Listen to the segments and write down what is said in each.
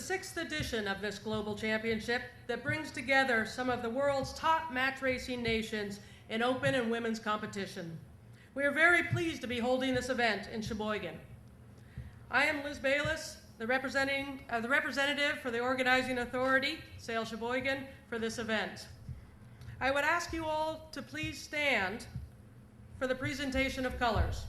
6th edition of this global championship that brings together some of the world's top match racing nations in open and women's competition. We are very pleased to be holding this event in Sheboygan. I am Liz Bayless, the representative for the organizing authority, Sail Sheboygan, for this event. I would ask you all to please stand for the presentation of colors.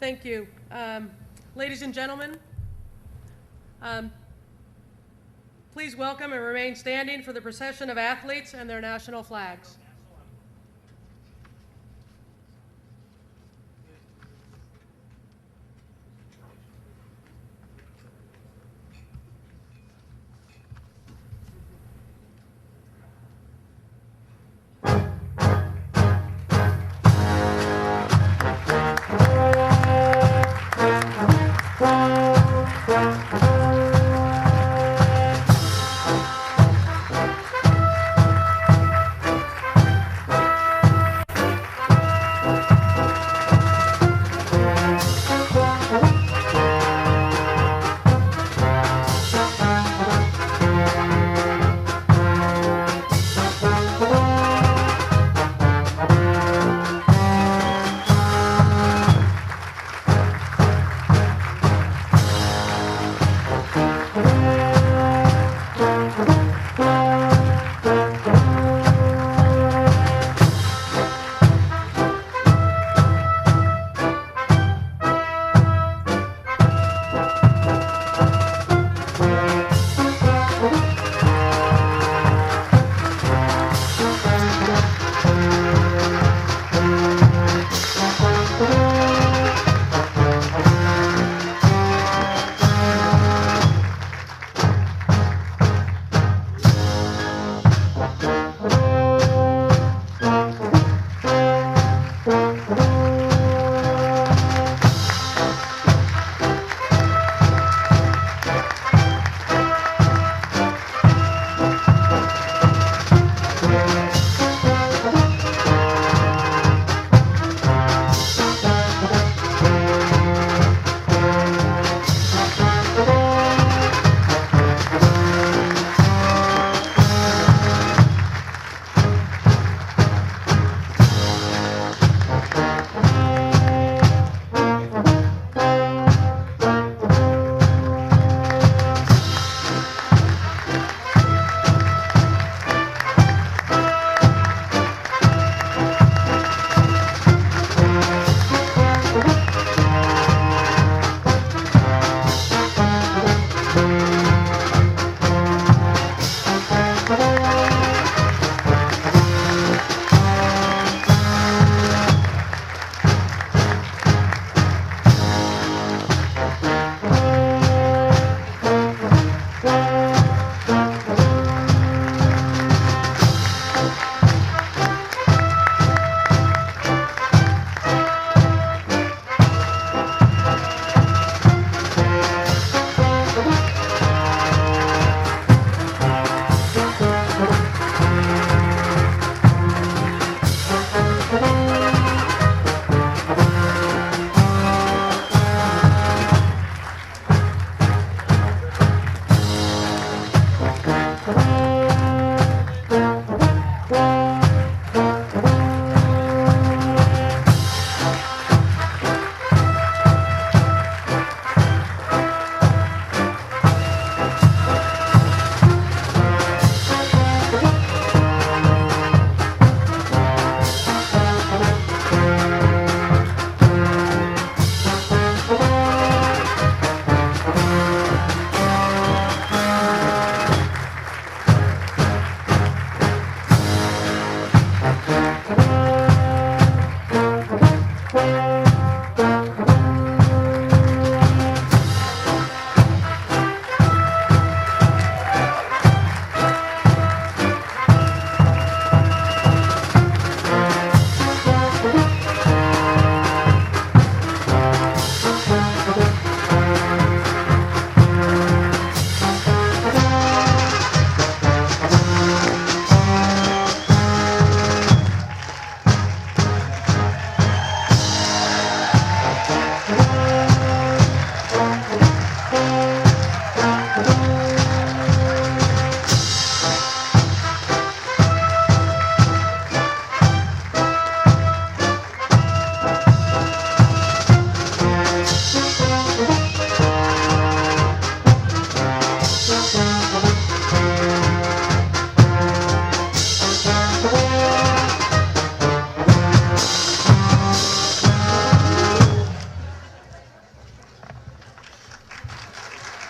Thank you. Ladies and gentlemen, please welcome and remain standing for the procession of athletes and their national flags.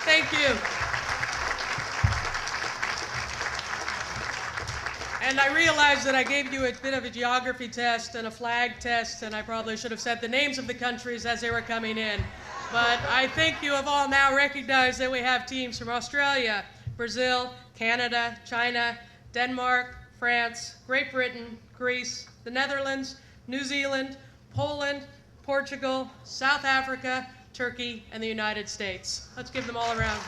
Thank you. And I realize that I gave you a bit of a geography test and a flag test, and I probably should have said the names of the countries as they were coming in. But I think you have all now recognized that we have teams from Australia, Brazil, Canada, China, Denmark, France, Great Britain, Greece, the Netherlands, New Zealand, Poland, Portugal, South Africa, Turkey, and the United States. Let's give them all a round.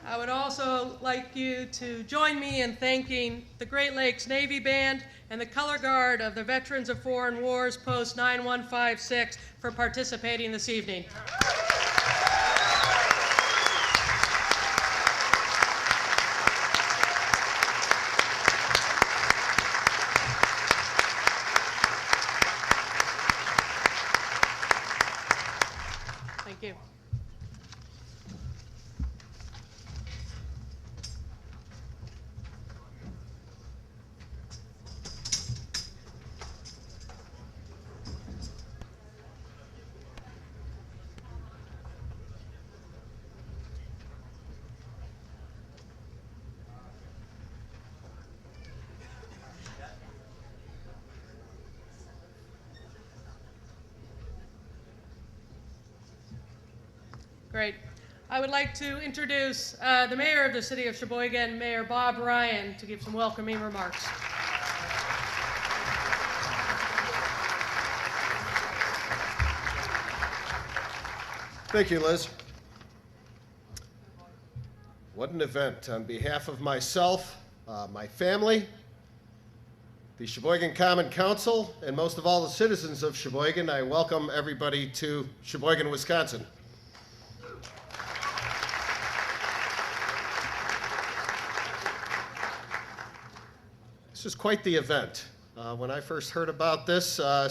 I would also like you to join me in thanking the Great Lakes Navy Band and the Color Guard of the Veterans of Foreign Wars Post 9156 for participating this evening. Thank you. Great. I would like to introduce the mayor of the city of Sheboygan, Mayor Bob Ryan, to give some welcoming remarks. Thank you, Liz. What an event. On behalf of myself, my family, the Sheboygan Common Council, and most of all the citizens of Sheboygan, I welcome everybody to Sheboygan, Wisconsin. This is quite the event. When I first heard about this, I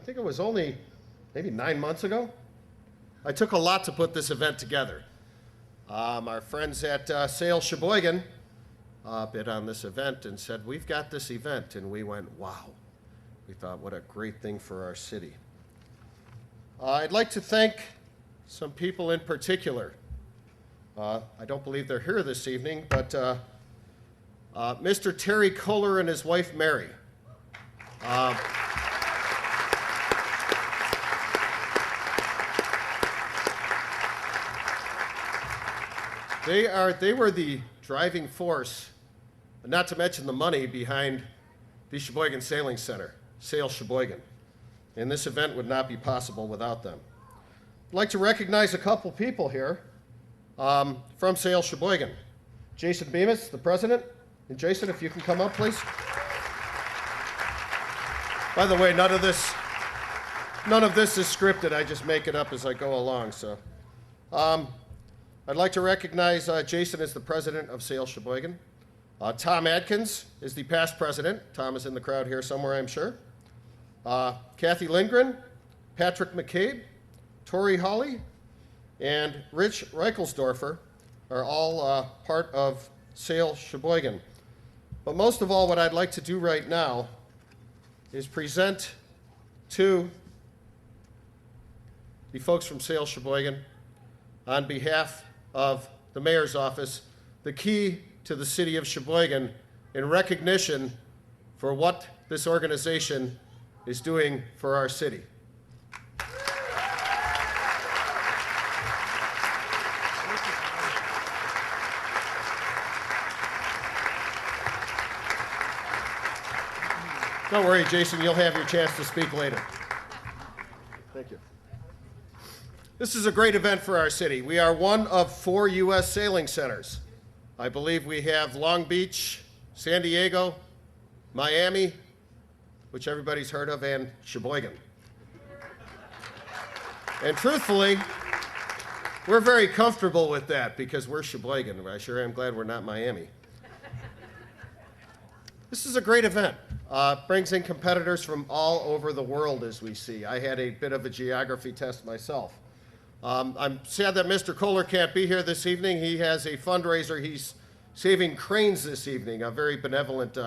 think it was only maybe 9 months ago, I took a lot to put this event together. Our friends at Sail Sheboygan bid on this event and said, we've got this event, and we went, wow. We thought, what a great thing for our city. I'd like to thank some people in particular. I don't believe they're here this evening, but Mr. Terry Kohler and his wife, Mary. They were the driving force, not to mention the money, behind the Sheboygan Sailing Center, Sail Sheboygan. And this event would not be possible without them. I'd like to recognize a couple people here from Sail Sheboygan. Jason Bemis, the president. And Jason, if you can come up, please. By the way, none of this None of this is scripted. I just make it up as I go along. So, I'd like to recognize Jason as the president of Sales Sheboygan. Tom Adkins is the past president. Tom is in the crowd here somewhere, I'm sure. Kathy Lindgren, Patrick McCabe, Tori Hawley, and Rich Reichelsdorfer are all part of Sales Sheboygan. But most of all, what I'd like to do right now is present to the folks from Sales Sheboygan, on behalf of the mayor's office, the key to the city of Sheboygan in recognition for what this organization is doing for our city. Don't worry, Jason, you'll have your chance to speak later. Thank you. This is a great event for our city. We are one of 4 U.S. sailing centers. I believe we have Long Beach, San Diego, Miami, which everybody's heard of, and Sheboygan. And truthfully, we're very comfortable with that because we're Sheboygan. I sure am glad we're not Miami. This is a great event. Brings in competitors from all over the world, as we see. I had a bit of a geography test myself. I'm sad that Mr. Kohler can't be here this evening. He has a fundraiser. He's saving cranes this evening, a very benevolent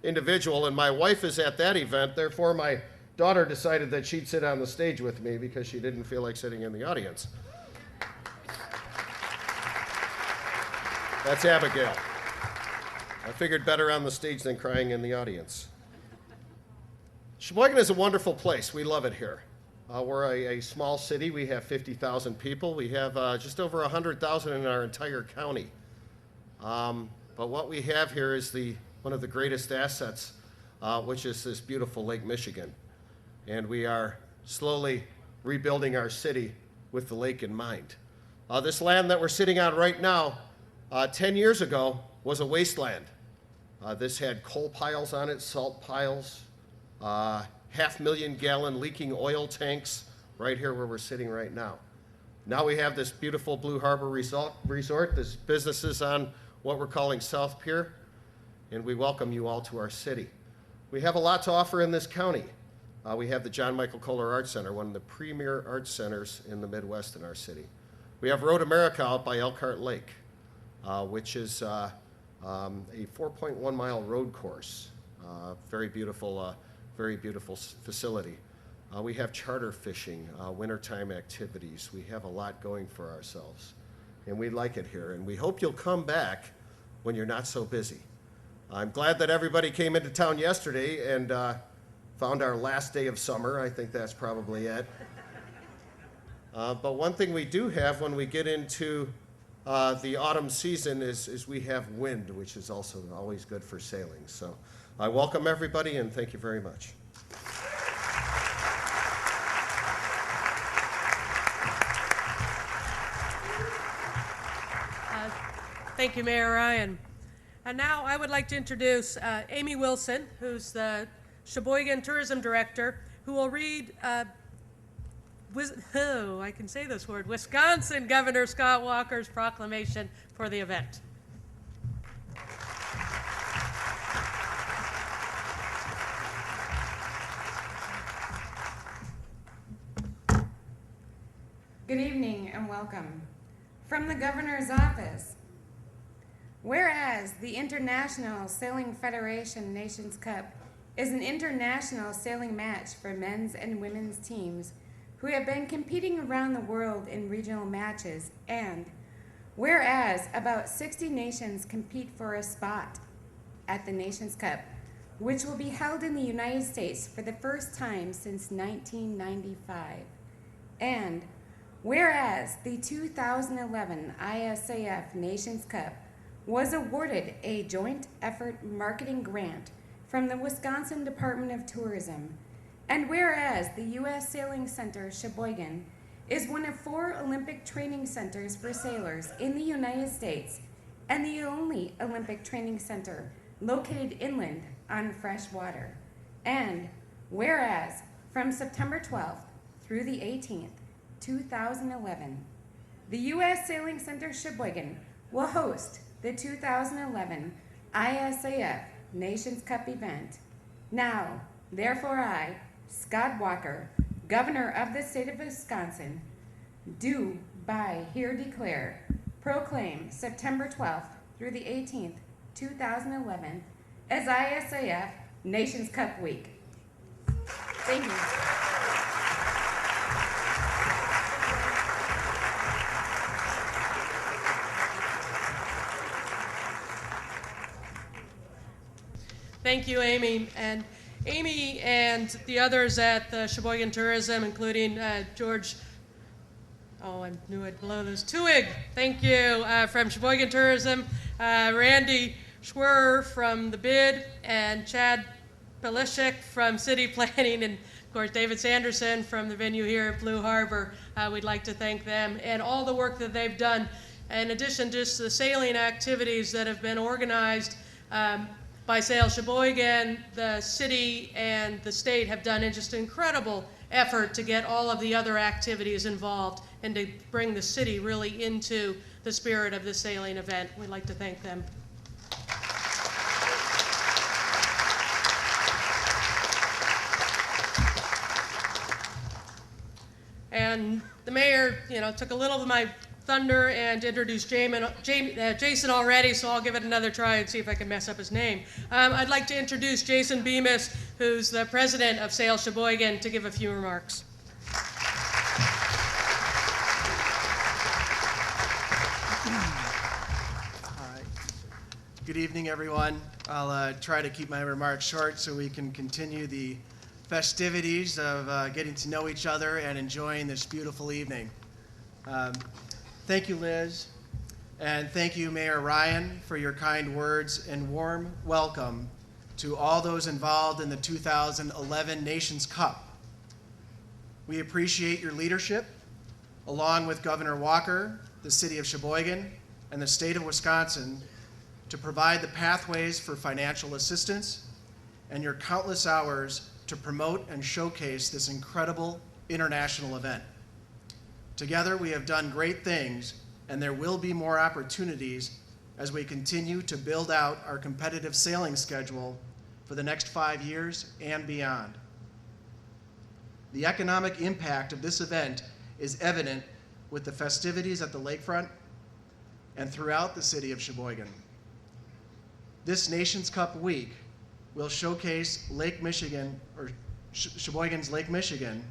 individual, and my wife is at that event. Therefore, my daughter decided that she'd sit on the stage with me because she didn't feel like sitting in the audience. That's Abigail. I figured better on the stage than crying in the audience. Sheboygan is a wonderful place. We love it here. We're a small city. We have 50,000 people. We have just over 100,000 in our entire county. But what we have here is one of the greatest assets, which is this beautiful Lake Michigan. And we are slowly rebuilding our city with the lake in mind. This land that we're sitting on right now, 10 years ago, was a wasteland. This had coal piles on it, salt piles, 500,000 gallon leaking oil tanks right here where we're sitting right now. Now we have this beautiful Blue Harbor resort. There's businesses on what we're calling South Pier, and we welcome you all to our city. We have a lot to offer in this county. We have the John Michael Kohler Arts Center, one of the premier arts centers in the Midwest in our city. We have Road America out by Elkhart Lake, which is a 4.1 mile road course. Very beautiful facility. We have charter fishing, wintertime activities. We have a lot going for ourselves, and we like it here, and we hope you'll come back when you're not so busy. I'm glad that everybody came into town yesterday and found our last day of summer. I think that's probably it. But one thing we do have when we get into the autumn season is we have wind, which is also always good for sailing. So I welcome everybody and thank you very much. Thank you, Mayor Ryan. And now I would like to introduce Amy Wilson, who's the Sheboygan Tourism Director, who will read, I can say this word, Wisconsin Governor Scott Walker's proclamation for the event. Good evening and welcome. From the Governor's Office. Whereas the International Sailing Federation Nations Cup is an international sailing match for men's and women's teams who have been competing around the world in regional matches, and whereas about 60 nations compete for a spot at the Nations Cup, which will be held in the United States for the first time since 1995, and whereas the 2011 ISAF Nations Cup was awarded a joint effort marketing grant from the Wisconsin Department of Tourism, and whereas the U.S. Sailing Center Sheboygan is one of 4 Olympic training centers for sailors in the United States and the only Olympic training center located inland on fresh water, and whereas from September 12th through the 18th, 2011. The U.S. Sailing Center Sheboygan will host the 2011 ISAF Nations Cup event. Now, therefore I, Scott Walker, Governor of the State of Wisconsin, do by here declare, proclaim September 12th through the 18th, 2011 as ISAF Nations Cup Week. Thank you. Thank you, Amy. And Amy and the others at the Sheboygan Tourism, including George, I knew I'd blow this, Tuig, thank you, from Sheboygan Tourism, Randy Schwer from the BID, and Chad Pelishik from City Planning, and of course David Sanderson from the venue here at Blue Harbor. We'd like to thank them and all the work that they've done. In addition to just the sailing activities that have been organized by Sail Sheboygan, the city and the state have done just an incredible effort to get all of the other activities involved and to bring the city really into the spirit of the sailing event. We'd like to thank them. And the mayor, took a little of my thunder and introduced Jason already, so I'll give it another try and see if I can mess up his name. I'd like to introduce Jason Bemis, who's the president of Sail Sheboygan, to give a few remarks. Good evening, everyone. I'll try to keep my remarks short so we can continue the festivities of getting to know each other and enjoying this beautiful evening. Thank you, Liz, and thank you, Mayor Ryan, for your kind words and warm welcome to all those involved in the 2011 Nations Cup. We appreciate your leadership, along with Governor Walker, the City of Sheboygan, and the State of Wisconsin, to provide the pathways for financial assistance and your countless hours to promote and showcase this incredible international event. Together, we have done great things, and there will be more opportunities as we continue to build out our competitive sailing schedule for the next 5 years and beyond. The economic impact of this event is evident with the festivities at the lakefront and throughout the city of Sheboygan. This Nations Cup week will showcase Lake Michigan, or Sheboygan's Lake Michigan,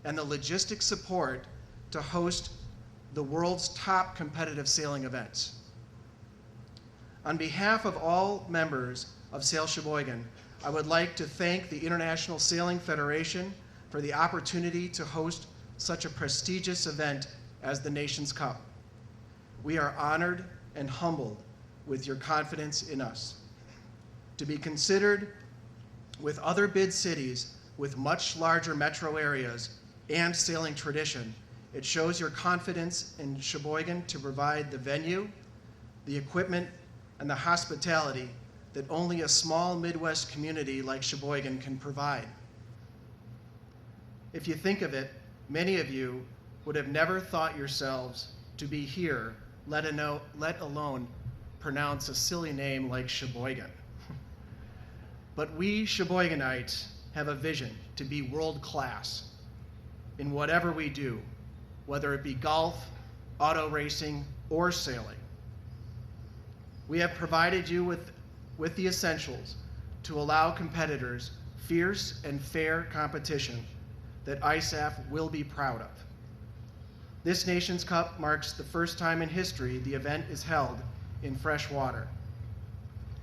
and the logistic support to host the world's top competitive sailing events. On behalf of all members of Sail Sheboygan, I would like to thank the International Sailing Federation for the opportunity to host such a prestigious event as the Nations Cup. We are honored and humbled with your confidence in us. To be considered with other bid cities with much larger metro areas and sailing tradition, it shows your confidence in Sheboygan to provide the venue, the equipment, and the hospitality that only a small Midwest community like Sheboygan can provide. If you think of it, many of you would have never thought yourselves to be here, let alone pronounce a silly name like Sheboygan. But we Sheboyganites have a vision to be world-class in whatever we do, whether it be golf, auto racing, or sailing. We have provided you with the essentials to allow competitors fierce and fair competition that ISAF will be proud of. This Nations Cup marks the first time in history the event is held in fresh water.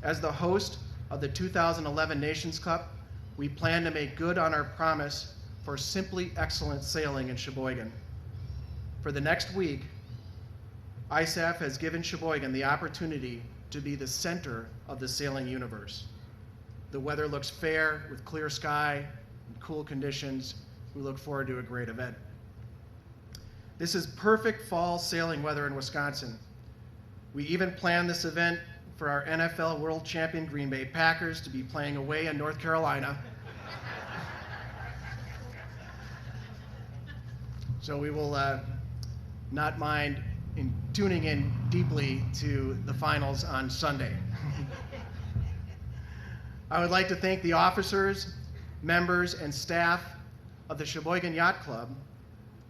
As the host of the 2011 Nations Cup, we plan to make good on our promise for simply excellent sailing in Sheboygan. For the next week, ISAF has given Sheboygan the opportunity to be the center of the sailing universe. The weather looks fair with clear sky and cool conditions. We look forward to a great event. This is perfect fall sailing weather in Wisconsin. We even planned this event for our NFL world champion Green Bay Packers to be playing away in North Carolina. So we will not mind in tuning in deeply to the finals on Sunday. I would like to thank the officers, members, and staff of the Sheboygan Yacht Club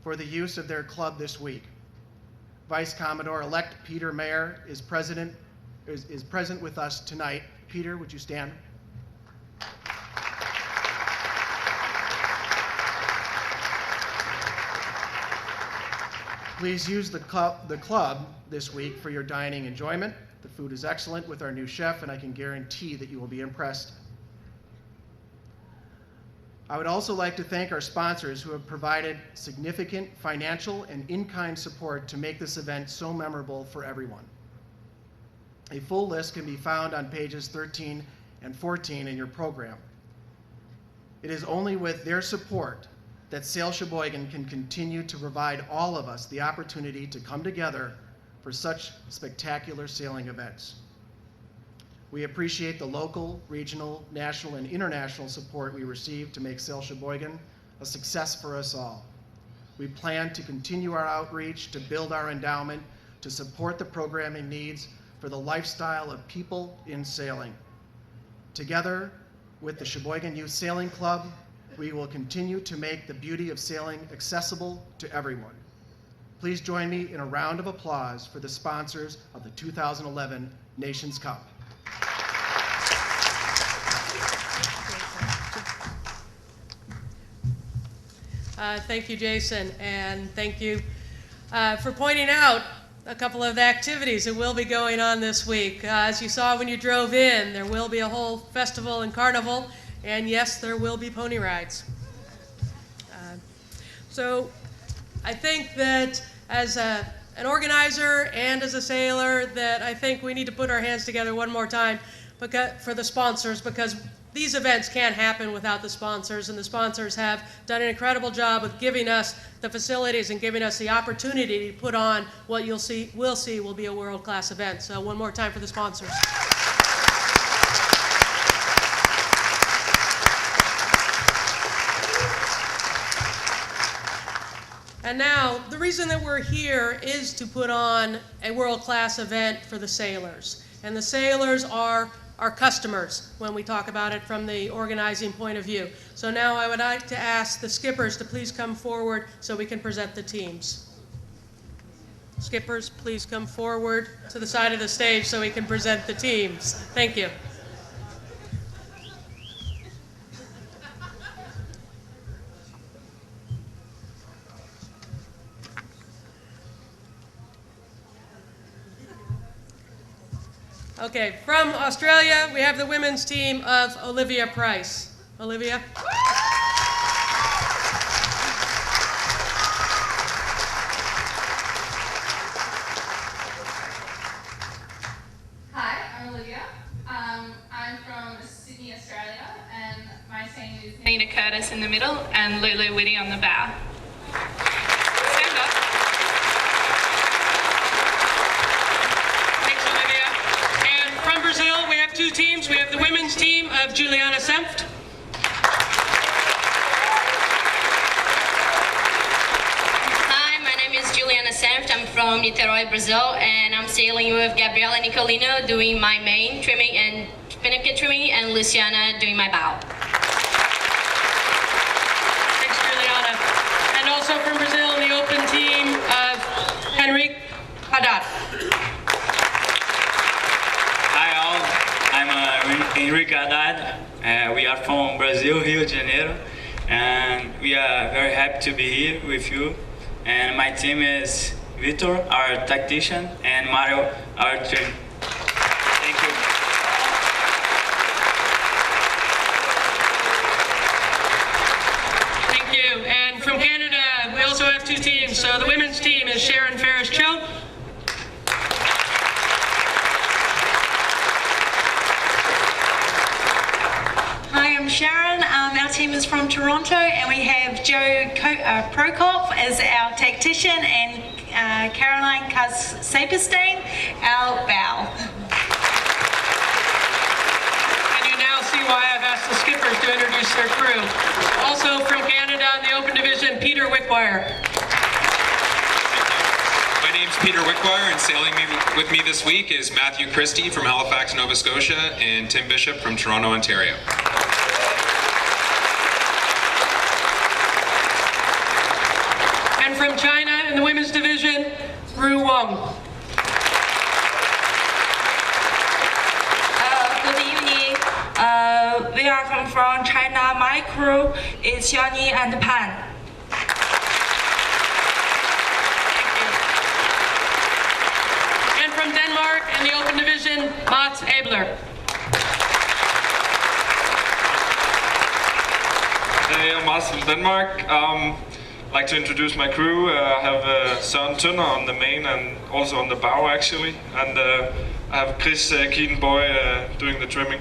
for the use of their club this week. Vice Commodore-elect Peter Mayer is present with us tonight. Peter, would you stand? Please use the club this week for your dining enjoyment. The food is excellent with our new chef, and I can guarantee that you will be impressed. I would also like to thank our sponsors who have provided significant financial and in-kind support to make this event so memorable for everyone. A full list can be found on pages 13 and 14 in your program. It is only with their support that Sail Sheboygan can continue to provide all of us the opportunity to come together for such spectacular sailing events. We appreciate the local, regional, national, and international support we receive to make Sail Sheboygan a success for us all. We plan to continue our outreach, to build our endowment, to support the programming needs for the lifestyle of people in sailing. Together with the Sheboygan Youth Sailing Club, we will continue to make the beauty of sailing accessible to everyone. Please join me in a round of applause for the sponsors of the 2011 Nations Cup. Thank you, Jason, and thank you for pointing out a couple of the activities that will be going on this week. As you saw when you drove in, there will be a whole festival and carnival, and yes, there will be pony rides. So I think that as an organizer and as a sailor, that I think we need to put our hands together one more time for the sponsors, because these events can't happen without the sponsors, and the sponsors have done an incredible job of giving us the facilities and giving us the opportunity to put on what we'll see will be a world-class event. So one more time for the sponsors. And now, the reason that we're here is to put on a world-class event for the sailors. And the sailors are our customers when we talk about it from the organizing point of view. So now I would like to ask the skippers to please come forward so we can present the teams. Skippers, please come forward to the side of the stage so we can present the teams. Thank you. Okay, from Australia, we have the women's team of Olivia Price. Olivia? Hi, I'm Olivia. I'm from Sydney, Australia, and my team is Nina Curtis in the middle and Lulu Whitty on the bow. Stand up. Thanks, Olivia. And from Brazil, we have two teams. We have the women's team of Juliana Senft. Hi, my name is Juliana Senft. I'm from Niterói, Brazil, and I'm sailing with Gabriela Nicolino doing my main trimming and spinnaker trimming, and Luciana doing my bow. Thanks, Juliana. And also from Brazil, the open team of Henrique Haddad. Hi all, I'm Henrique Haddad. We are from Brazil, Rio de Janeiro, and we are very happy to be here with you. And my team is Vitor, our tactician, and Mario, our trainer. Thank you. Thank you. And from Canada, we also have two teams. So the women's team is Sharon Ferris-Cho. Hi, I'm Sharon. Our team is from Toronto, and we have Joe Prokop as our tactician and Caroline Saperstein, our bow. And you now see why I've asked the skippers to introduce their crew. Also from Canada in the open division, Peter Wickwire. name's Peter Wickwire, and sailing with me this week is Matthew Christie from Halifax, Nova Scotia, and Tim Bishop from Toronto, Ontario. And from China in the women's division, Ru Wong. Good evening. We are from China. My crew is Xiaoyi and Pan. And from Denmark in the open division, Mats Abler. Hey, I'm Mats from Denmark. I'd like to introduce my crew. I have Søren Tønder on the main and also on the bow actually. And I have Chris Keaton-Boy doing the trimming.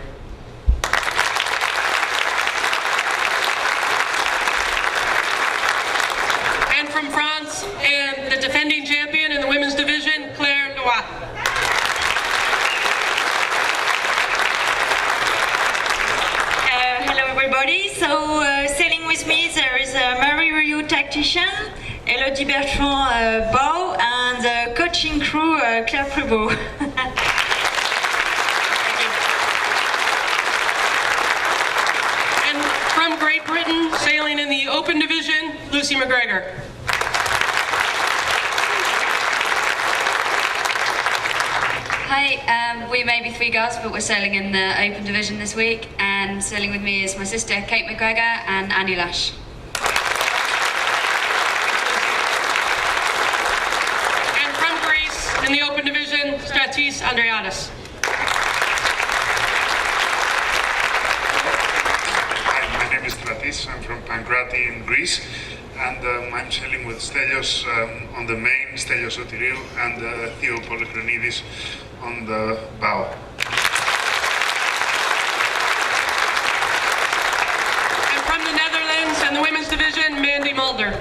And from France and the defending champion in the women's division, Claire Loire. Hello everybody. So sailing with me there is Marie Ryu tactician, Elodie Bertrand bow, and coaching crew Claire Prévost. And from Great Britain, sailing in the open division, Lucy McGregor. Hi, we may be three girls, but we're sailing in the open division this week, and sailing with me is my sister Kate McGregor and Annie Lash. And from Greece, in the open division, Stratis Andreadis. Hi, my name is Stratis. I'm from Pankrati in Greece, and I'm sailing with Stelios on the main, Stelios Sotiriou, and Theo Polychronidis on the bow. And from the Netherlands and the women's division, Mandy Mulder.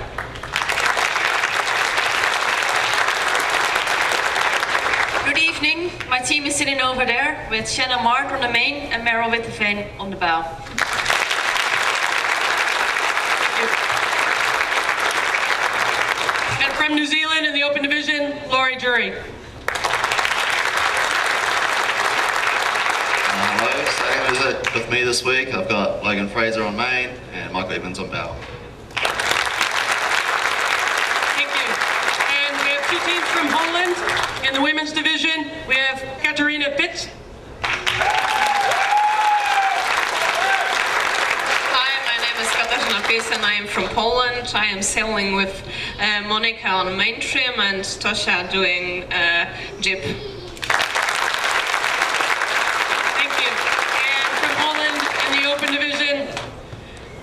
Good evening. My team is sitting over there with Shanna Mart on the main and Meryl Witteveen on the bow. And from New Zealand in the open division, Laurie Jury. Hello, sailing with me this week. I've got Logan Fraser on main and Michael Evans on bow. Thank you. And we have two teams from Poland. In the women's division, we have Katarina Pitz. Hi, my name is Katarzyna Pitz and I am from Poland. I am sailing with Monica on main trim and Tosia doing jib. Thank you. And from Poland in the open division,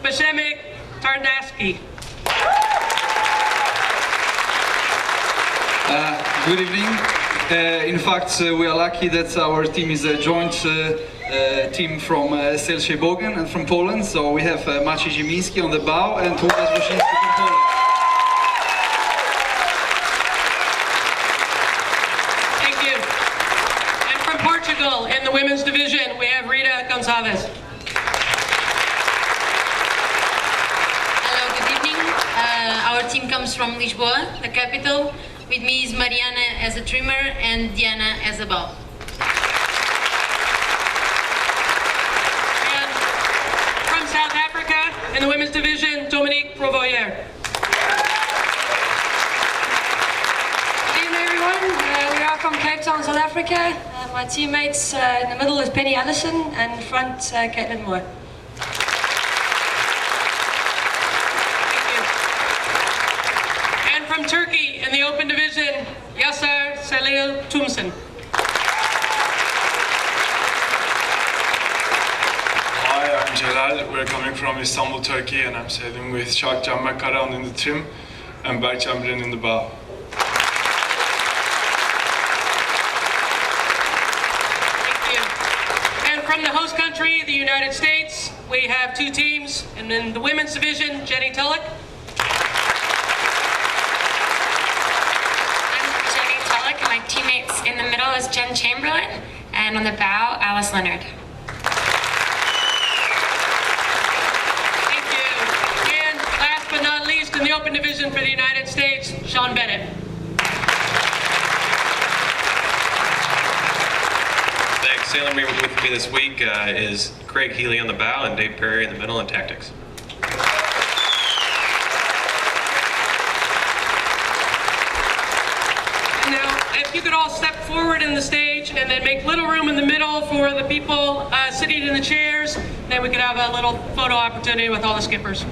Bashemek Tarnaski. Good evening. In fact, we are lucky that our team is a joint team from Sail Sheboygan and from Poland. So we have Maciej Ziemiński on the bow and Tomasz Wosiński from Poland. Thank you. And from Portugal in the women's division, we have Rita Gonçalves. Hello, good evening. Our team comes from Lisboa, the capital. With me is Mariana as a trimmer and Diana as a bow. And from South Africa in the women's division, Dominique Provoyer. Good evening, everyone. We are from Cape Town, South Africa. My teammates in the middle is Penny Allison and in front, Caitlin Moore. And from Turkey in the open division, Yasser Salil Tumsen. Hi, I'm Celal. We're coming from Istanbul, Turkey, and I'm sailing with Şakcan Makaran in the trim and Berk Cemren in the bow. Thank you. And from the host country, the United States, we have two teams. And in the women's division, Jenny Tulloch. My teammates in the middle is Jen Chamberlain, and on the bow, Alice Leonard. Thank you. And last but not least, in the open division for the United States, Sean Bennett. Sailing with me this week is Craig Healy on the bow and Dave Perry in the middle in tactics. Now, if you could all step forward in the stage and then make little room in the middle for the people sitting in the chairs, then we could have a little photo opportunity with all the skippers.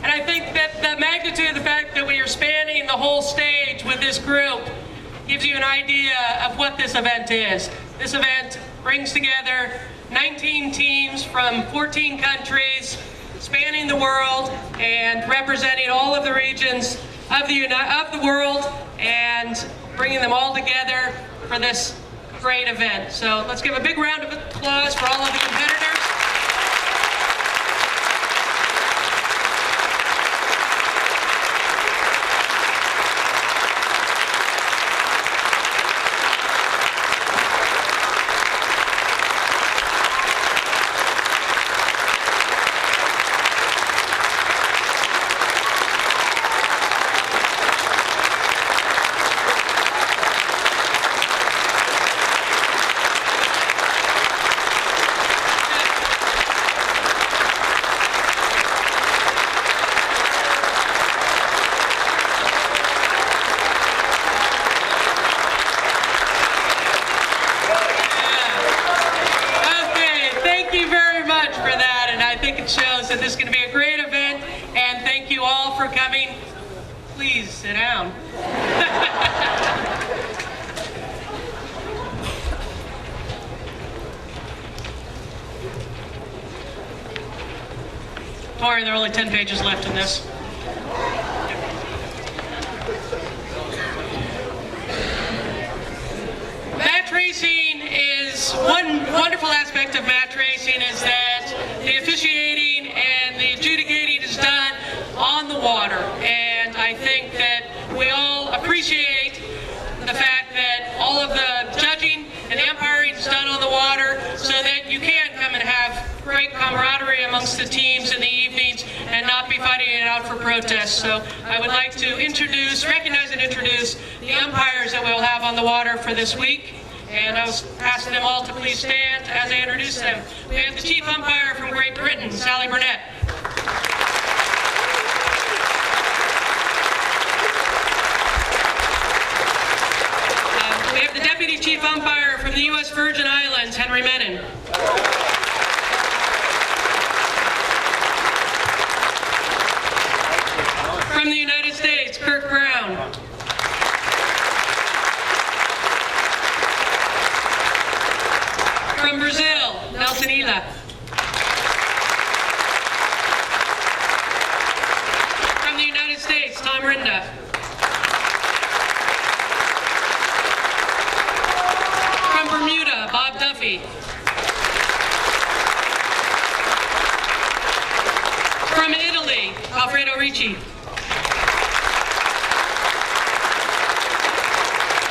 And I think that the magnitude of the fact that we are spanning the whole stage with this group gives you an idea of what this event is. This event brings together 19 teams from 14 countries, spanning the world and representing all of the regions of the world, and bringing them all together for this great event. So let's give a big round of applause for all of the competitors. This is going to be a great event, and thank you all for coming. Please sit down. Don't worry, there are only 10 pages left in this. Match racing is one wonderful aspect of match racing is that the officiating and the adjudicating is done on the water, and I think that we all appreciate the fact that all of the judging and the umpiring is done on the water, so that you can come and have great camaraderie amongst the teams in the evenings and not be fighting it out for protests. So I would like to recognize and introduce the umpires that we'll have on the water for this week. And I was asking them all to please stand as I introduce them. We have the chief umpire from Great Britain, Sally Burnett. We have the deputy chief umpire from the U.S. Virgin Islands, Henry Menon. From the United States, Kirk Brown. From Brazil, Nelson Ila. From the United States, Tom Rinda. From Bermuda, Bob Duffy. From Italy, Alfredo Ricci.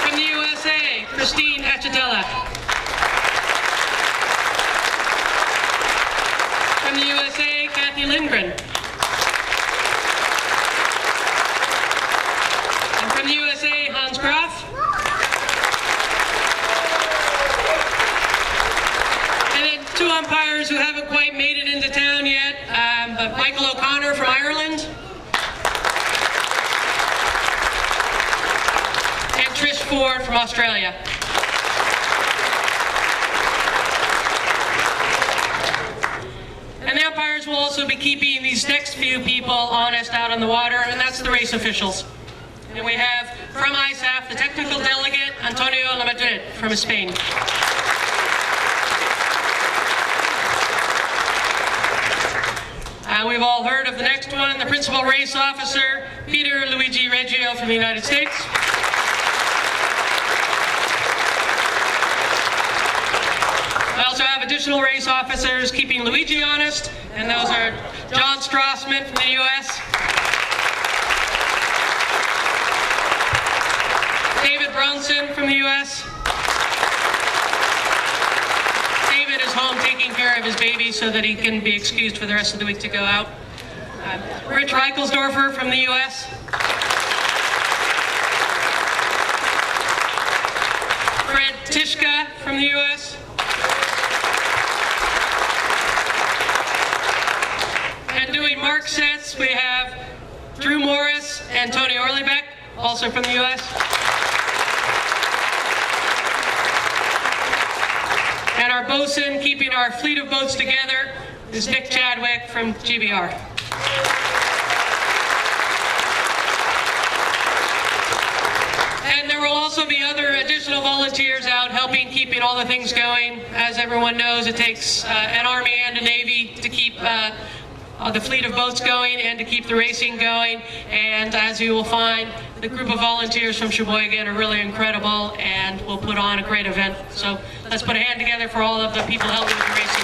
From the USA, Christine Achatella. From the USA, Kathy Lindgren. And from the USA, Hans Graf. And then two umpires who haven't quite made it into town yet, but Michael O'Connor from Ireland. And Trish Ford from Australia. And the umpires will also be keeping these next few people honest out on the water, and that's the race officials. And we have from ISAF, the technical delegate, Antonio Lamadrid from Spain. We've all heard of the next one, the principal race officer, Peter Luigi Reggio from the United States. I also have additional race officers keeping Luigi honest, and those are John Strassman from the U.S., David Brunson from the U.S. David is home taking care of his baby so that he can be excused for the rest of the week to go out. Rich Reichelsdorfer from the U.S. Brent Tishka from the U.S. And doing mark sets, we have Drew Morris and Tony Orleybeck, also from the U.S. And our bosun keeping our fleet of boats together is Nick Chadwick from GBR. And there will also be other additional volunteers out helping keeping all the things going. As everyone knows, it takes an Army and a Navy to keep the fleet of boats going and to keep the racing going. And as you will find, the group of volunteers from Sheboygan are really incredible and will put on a great event. So let's put a hand together for all of the people helping with the racing.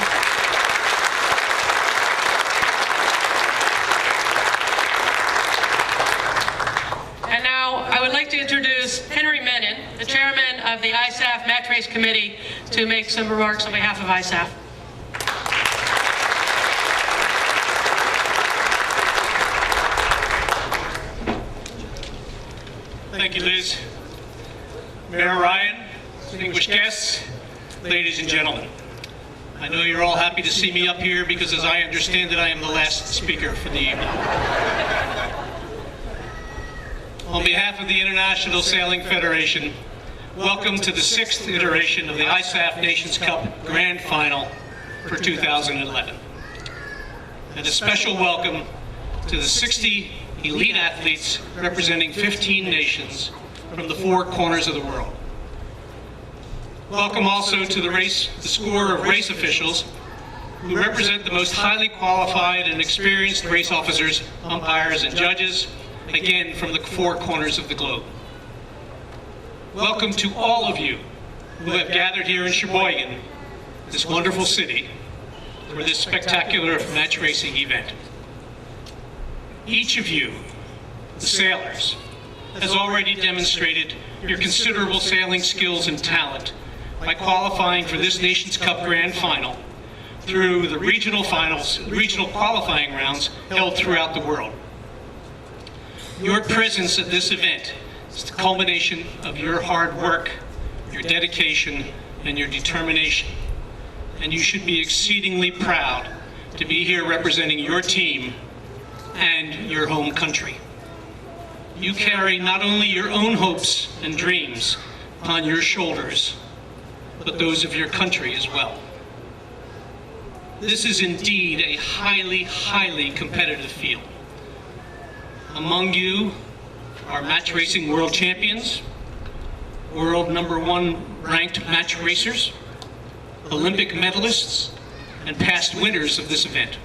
And now I would like to introduce Henry Menon, the chairman of the ISAF Match Race Committee, to make some remarks on behalf of ISAF. Thank you, Liz. Mayor Ryan, distinguished guests, ladies and gentlemen. I know you're all happy to see me up here because, as I understand it, I am the last speaker for the evening. On behalf of the International Sailing Federation, welcome to the 6th iteration of the ISAF Nations Cup Grand Final for 2011. And a special welcome to the 60 elite athletes representing 15 nations from the 4 corners of the world. Welcome also to the score of race officials who represent the most highly qualified and experienced race officers, umpires, and judges, again from the 4 corners of the globe. Welcome to all of you who have gathered here in Sheboygan, this wonderful city, for this spectacular match racing event. Each of you, the sailors, has already demonstrated your considerable sailing skills and talent by qualifying for this Nations Cup Grand Final through the regional qualifying rounds held throughout the world. Your presence at this event is the culmination of your hard work, your dedication, and your determination. And you should be exceedingly proud to be here representing your team and your home country. You carry not only your own hopes and dreams upon your shoulders, but those of your country as well. This is indeed a highly, highly competitive field. Among you are match racing world champions, world #1 ranked match racers, Olympic medalists, and past winners of this event.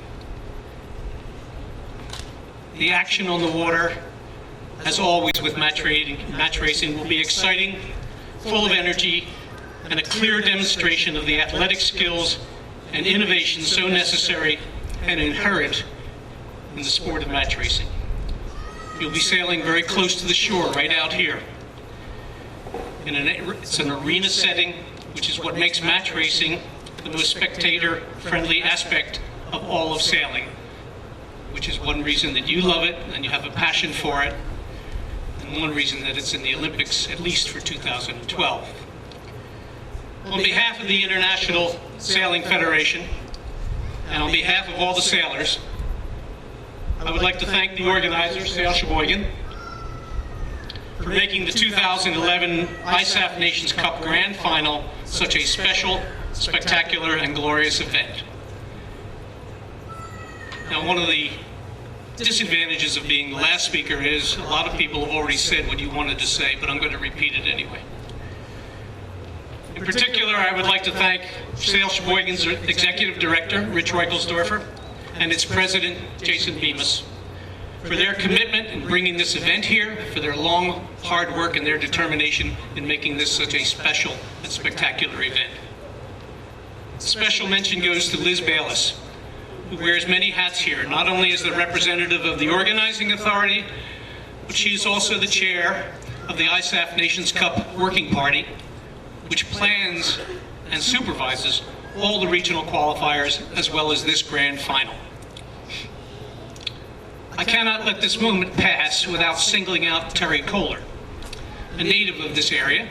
The action on the water, as always with match racing, will be exciting, full of energy, and a clear demonstration of the athletic skills and innovation so necessary and inherent in the sport of match racing. You'll be sailing very close to the shore, right out here. It's an arena setting, which is what makes match racing the most spectator-friendly aspect of all of sailing, which is one reason that you love it and you have a passion for it, and one reason that it's in the Olympics, at least for 2012. On behalf of the International Sailing Federation, and on behalf of all the sailors, I would like to thank the organizer, Sail Sheboygan, for making the 2011 ISAF Nations Cup Grand Final such a special, spectacular, and glorious event. Now, one of the disadvantages of being the last speaker is a lot of people have already said what you wanted to say, but I'm going to repeat it anyway. In particular, I would like to thank Sail Sheboygan's Executive Director, Rich Reukelsdorfer, and its President, Jason Bemis, for their commitment in bringing this event here, for their long, hard work and their determination in making this such a special and spectacular event. Special mention goes to Liz Bayless, who wears many hats here, not only as the representative of the organizing authority, but she is also the chair of the ISAF Nations Cup Working Party, which plans and supervises all the regional qualifiers as well as this grand final. I cannot let this moment pass without singling out Terry Kohler, a native of this area,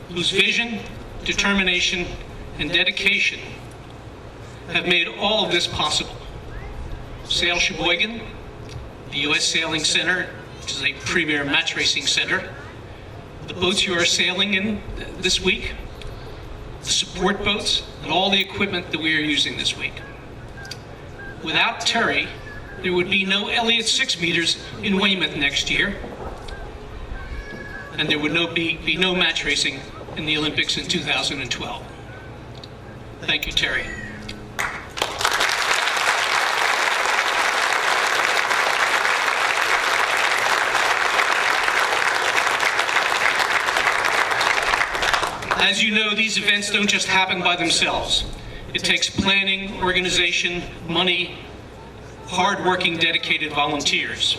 whose vision, determination, and dedication have made all of this possible. Sail Sheboygan, the U.S. Sailing Center, which is a premier match racing center, the boats you are sailing in this week, the support boats, and all the equipment that we are using this week. Without Terry, there would be no Elliott 6 meters in Weymouth next year, and there would be no match racing in the Olympics in 2012. Thank you, Terry. As you know, these events don't just happen by themselves. It takes planning, organization, money, hard-working, dedicated volunteers.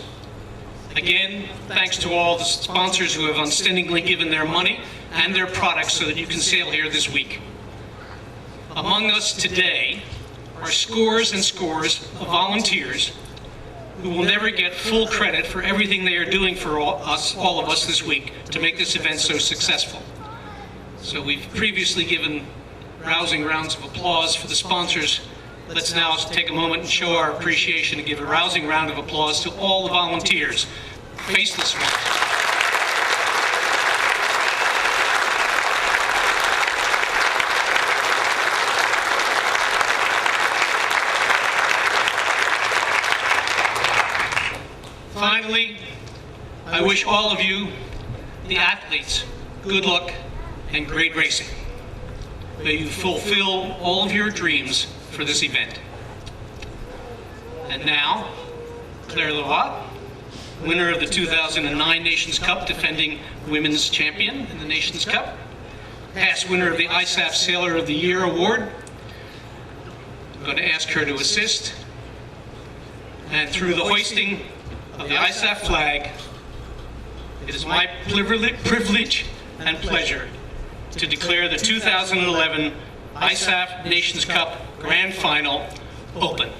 Again, thanks to all the sponsors who have unstintingly given their money and their products so that you can sail here this week. Among us today are scores and scores of volunteers who will never get full credit for everything they are doing for all of us this week to make this event so successful. So we've previously given rousing rounds of applause for the sponsors. Let's now take a moment and show our appreciation and give a rousing round of applause to all the volunteers, faceless ones. Finally, I wish all of you, the athletes, good luck and great racing. May you fulfill all of your dreams for this event. And now, Claire Leroy, winner of the 2009 Nations Cup, defending women's champion in the Nations Cup, past winner of the ISAF Sailor of the Year Award. I'm going to ask her to assist. And through the hoisting of the ISAF flag, it is my privilege and pleasure to declare the 2011 ISAF Nations Cup Grand Final open.